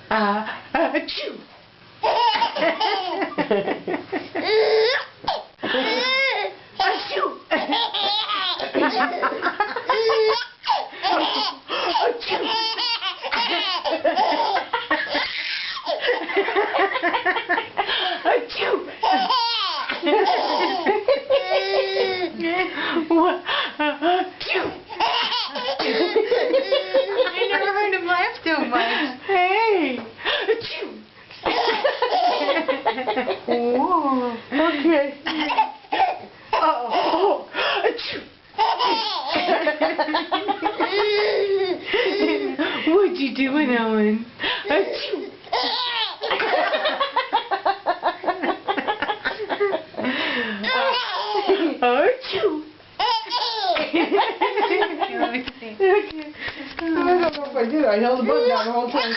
Achoo! Achoo! What? I never heard him laugh so much. Hey! Whoa. Okay. Oh. What you doing, Owen? Achoo! Let me see. I don't know if I did. I held the button down the whole time.